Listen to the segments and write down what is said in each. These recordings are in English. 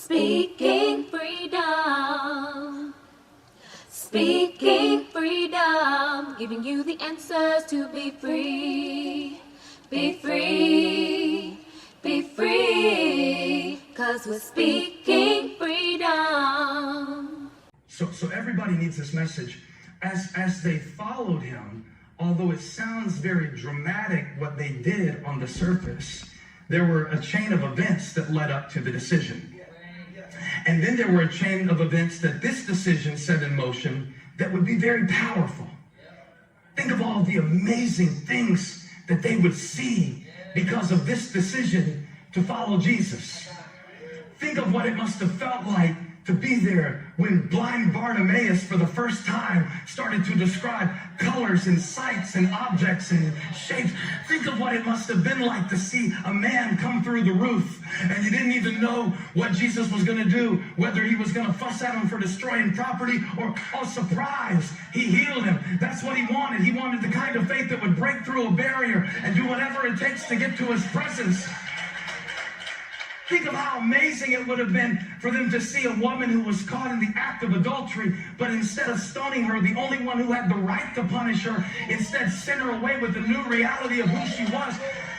Speaking freedom. Speaking freedom. Giving you the answers to be free. Be free. Be free. 'Cause we're speaking freedom. So everybody needs this message. As they followed him, although it sounds very dramatic what they did on the surface, there were a chain of events that led up to the decision. And then there were a chain of events that this decision set in motion that would be very powerful. Think of all the amazing things that they would see because of this decision to follow Jesus. Think of what it must have felt like to be there when blind Bartimaeus for the first time started to describe colors and sights and objects and shapes. Think of what it must have been like to see a man come through the roof and you didn't even know what Jesus was going to do, whether he was going to fuss at him for destroying property or, oh, surprise, he healed him. That's what he wanted. He wanted the kind of faith that would break through a barrier and do whatever it takes to get to his presence. Think of how amazing it would have been for them to see a woman who was caught in the act of adultery, but instead of stoning her, the only one who had the right to punish her, instead sent her away with the new reality of who she was.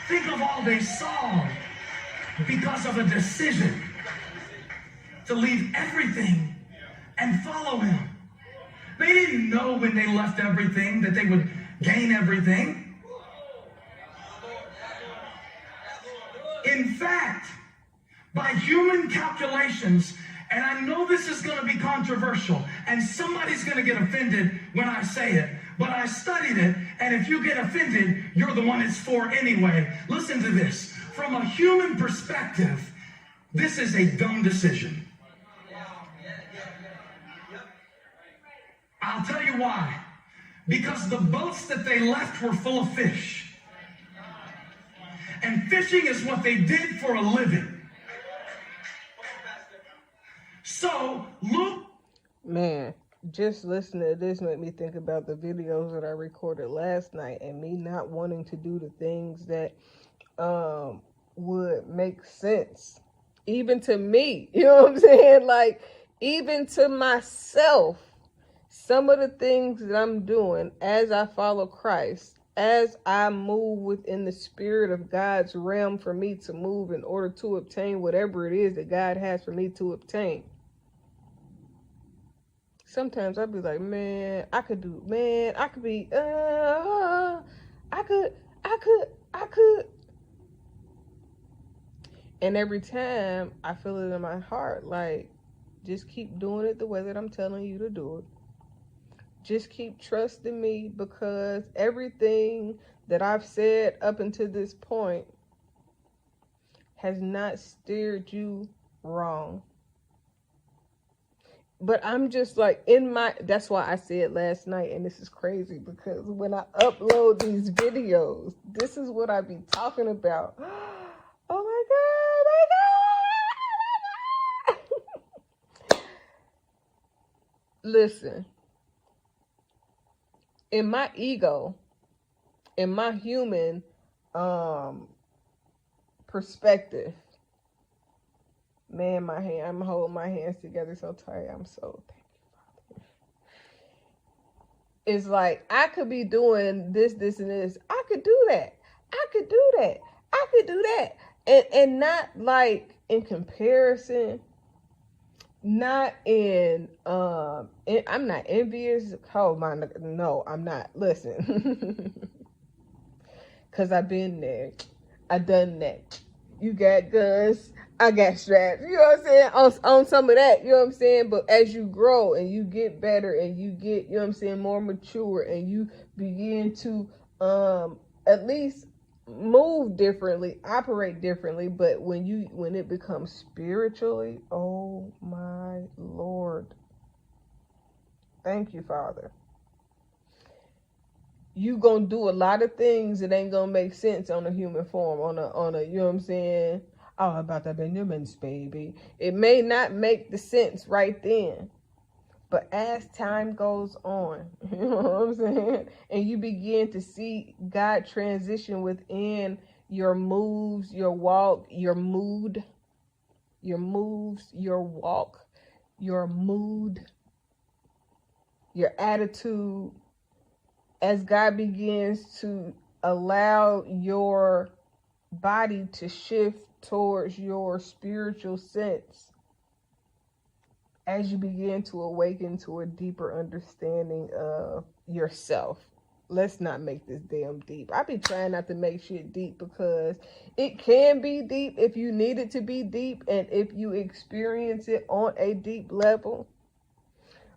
Think of all they saw because of a decision to leave everything and follow him. They didn't know when they left everything that they would gain everything. In fact, by human calculations, and I know this is going to be controversial, and somebody's going to get offended when I say it, but I studied it, and if you get offended, you're the one it's for anyway. Listen to this. From a human perspective, this is a dumb decision. I'll tell you why. Because the boats that they left were full of fish. And fishing is what they did for a living. So, look. Man, just listening to this made me think about the videos that I recorded last night and me not wanting to do the things that would make sense. Even to me, you know what I'm saying? Like, even to myself, some of the things that I'm doing as I follow Christ, as I move within the spirit of God's realm for me to move in order to obtain whatever it is that God has for me to obtain. Sometimes I'll be like, man, I could. And every time I feel it in my heart, like, just keep doing it the way that I'm telling you to do it. Just keep trusting me, because everything that I've said up until this point has not steered you wrong. But I'm just like that's why I said last night, and this is crazy, because when I upload these videos, this is what I be talking about. Oh my God. Listen, in my ego, in my human perspective, man, I'm holding my hands together so tight. I'm so thankful, Father. It's like, I could be doing this, and this. I could do that. I could do that. And not like in comparison, not in, I'm not envious. Oh my, no, I'm not. Listen, because I've been there. I done that. You got guns, I got straps. You know what I'm saying? On some of that, you know what I'm saying? But as you grow and you get better and you get, you know what I'm saying, more mature, and you begin to at least move differently, operate differently, but when it becomes spiritually, oh my Lord. Thank you, Father. You gonna do a lot of things that ain't gonna make sense on a human form, on a you know what I'm saying? Oh, about the Benjamins, baby. It may not make the sense right then, but as time goes on, you know what I'm saying? And you begin to see God transition within your moves, your walk, your mood, your moves, your walk, your mood, your attitude, as God begins to allow your body to shift towards your spiritual sense, as you begin to awaken to a deeper understanding of yourself. Let's not make this damn deep. I be trying not to make shit deep because it can be deep if you need it to be deep and if you experience it on a deep level.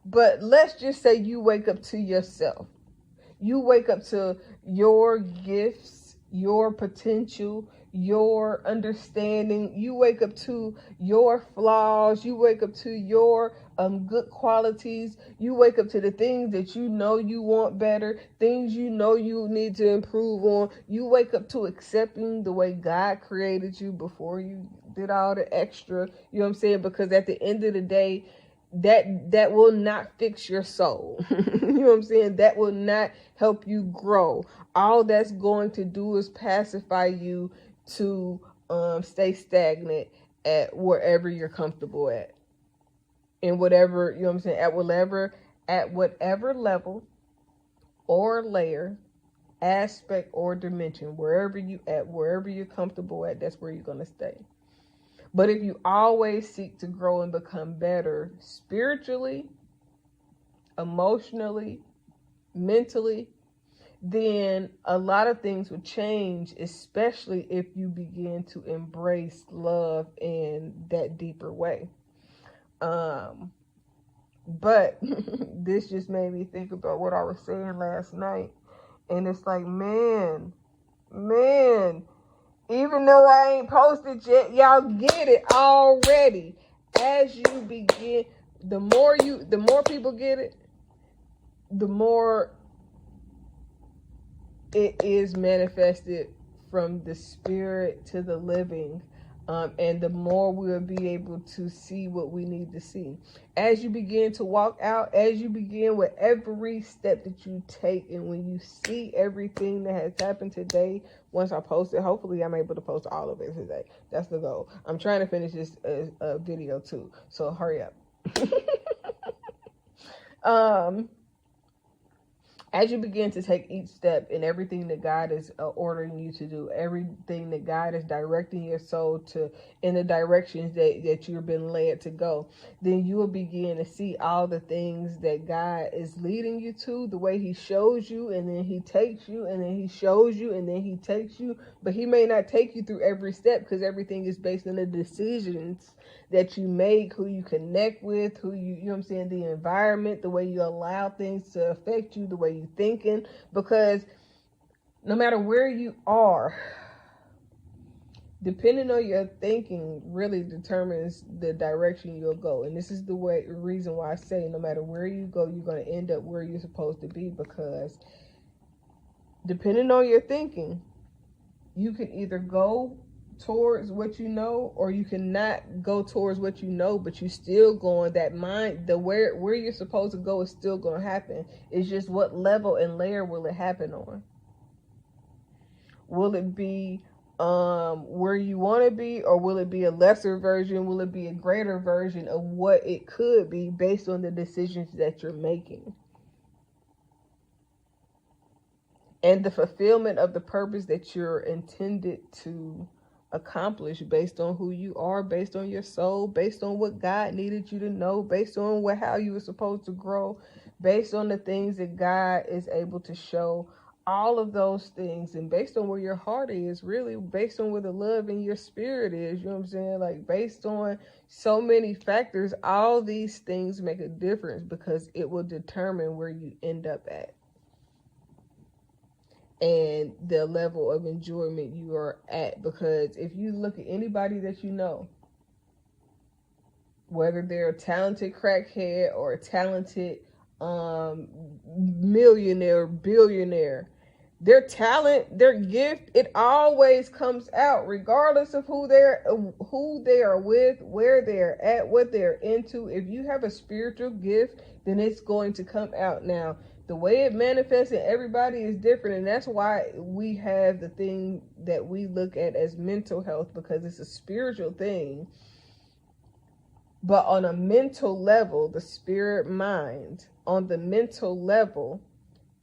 But let's just say you wake up to yourself. You wake up to your gifts, your potential, your understanding. You wake up to your flaws. You wake up to your good qualities. You wake up to the things that you know you want better, things you know you need to improve on. You wake up to accepting the way God created you before you did all the extra. You know what I'm saying? Because at the end of the day, that will not fix your soul. You know what I'm saying? That will not help you grow. All that's going to do is pacify you to stay stagnant at wherever you're comfortable at. In whatever, you know what I'm saying, at whatever level or layer, aspect or dimension, wherever you're comfortable at, that's where you're going to stay. But if you always seek to grow and become better spiritually, emotionally, mentally, then a lot of things would change, especially if you begin to embrace love in that deeper way. But this just made me think about what I was saying last night. And it's like, man, even though I ain't posted yet, y'all get it already. As you begin, the more people get it, the more it is manifested from the spirit to the living. And the more we'll be able to see what we need to see. As you begin to walk out, as you begin with every step that you take, and when you see everything that has happened today, once I post it, hopefully I'm able to post all of it today. That's the goal. I'm trying to finish this video too, so hurry up. As you begin to take each step in everything that God is ordering you to do, everything that God is directing your soul to in the directions that you've been led to go, then you will begin to see all the things that God is leading you to, the way he shows you, and then he takes you, and then he shows you, and then he takes you. But he may not take you through every step because everything is based on the decisions that you make, who you connect with, who you know what I'm saying, the environment, the way you allow things to affect you, the way you thinking, because no matter where you are, depending on your thinking really determines the direction you'll go. And this is the reason why I say no matter where you go, you're going to end up where you're supposed to be, because depending on your thinking, you can either go towards what you know, or you cannot go towards what you know, but you still going, that mind, the where you're supposed to go is still going to happen. It's just what level and layer will it happen on? Will it be where you want to be, or will it be a lesser version? Will it be a greater version of what it could be based on the decisions that you're making? And the fulfillment of the purpose that you're intended to accomplish based on who you are, based on your soul, based on what God needed you to know, based on how you were supposed to grow, based on the things that God is able to show, all of those things, and based on where your heart is, really based on where the love in your spirit is, you know what I'm saying? Like, based on so many factors, all these things make a difference because it will determine where you end up at and the level of enjoyment you are at. Because if you look at anybody that you know, whether they're a talented crackhead or a talented millionaire, billionaire, their talent, their gift, it always comes out regardless of who they are with, where they're at, what they're into. If you have a spiritual gift, then it's going to come out. Now, the way it manifests in everybody is different, and that's why we have the thing that we look at as mental health, because it's a spiritual thing. But on a mental level, the spirit mind, on the mental level,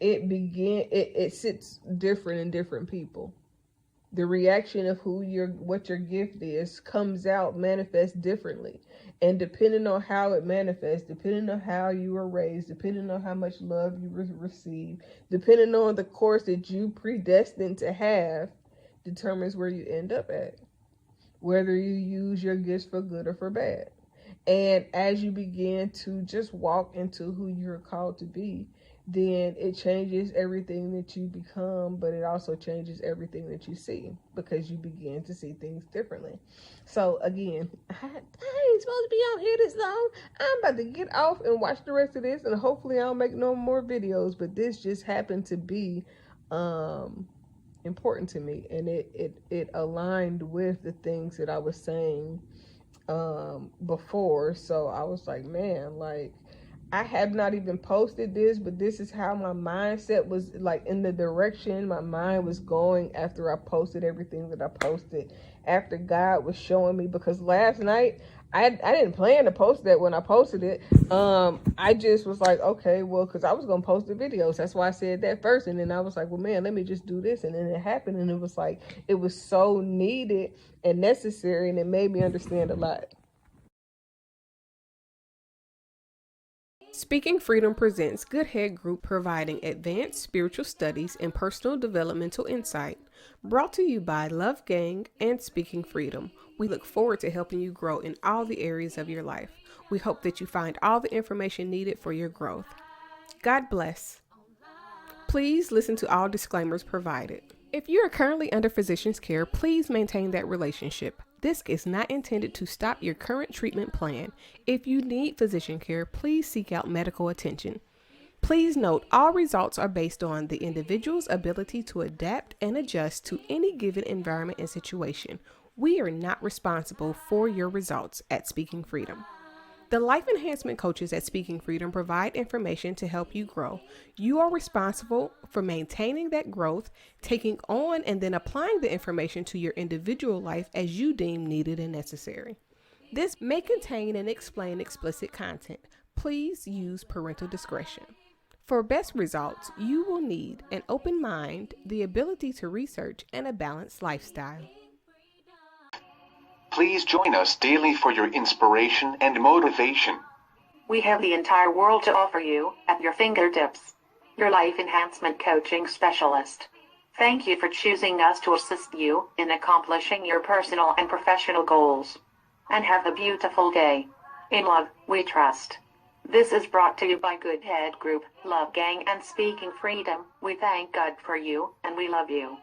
it sits different in different people. The reaction of what your gift is comes out, manifests differently. And depending on how it manifests, depending on how you were raised, depending on how much love you received, depending on the course that you predestined to have, determines where you end up at. Whether you use your gifts for good or for bad. And as you begin to just walk into who you're called to be, then it changes everything that you become, but it also changes everything that you see, because you begin to see things differently. So again, I ain't supposed to be on here this long. I'm about to get off and watch the rest of this, and hopefully I'll make no more videos, but this just happened to be important to me, and it aligned with the things that I was saying before. So I was like, man, like, I have not even posted this, but this is how my mindset was, like, in the direction my mind was going after I posted everything that I posted, after God was showing me. Because last night I didn't plan to post that when I posted it. I just was like, okay, well, because I was going to post the videos. That's why I said that first. And then I was like, well, man, let me just do this. And then it happened. And it was like, it was so needed and necessary. And it made me understand a lot. Speaking Freedom presents Good Head Group, providing advanced spiritual studies and personal developmental insight. Brought to you by Love Gang and Speaking Freedom. We look forward to helping you grow in all the areas of your life. We hope that you find all the information needed for your growth. God bless. Please listen to all disclaimers provided. If you are currently under physician's care, please maintain that relationship. This is not intended to stop your current treatment plan. If you need physician care, please seek out medical attention. Please note, all results are based on the individual's ability to adapt and adjust to any given environment and situation. We are not responsible for your results at Speaking Freedom. The life enhancement coaches at Speaking Freedom provide information to help you grow. You are responsible for maintaining that growth, taking on and then applying the information to your individual life as you deem needed and necessary. This may contain and explain explicit content. Please use parental discretion. For best results, you will need an open mind, the ability to research, and a balanced lifestyle. Please join us daily for your inspiration and motivation. We have the entire world to offer you at your fingertips. Your life enhancement coaching specialist. Thank you for choosing us to assist you in accomplishing your personal and professional goals. And have a beautiful day. In love, we trust. This is brought to you by Good Head Group, Love Gang, and Speaking Freedom. We thank God for you, and we love you.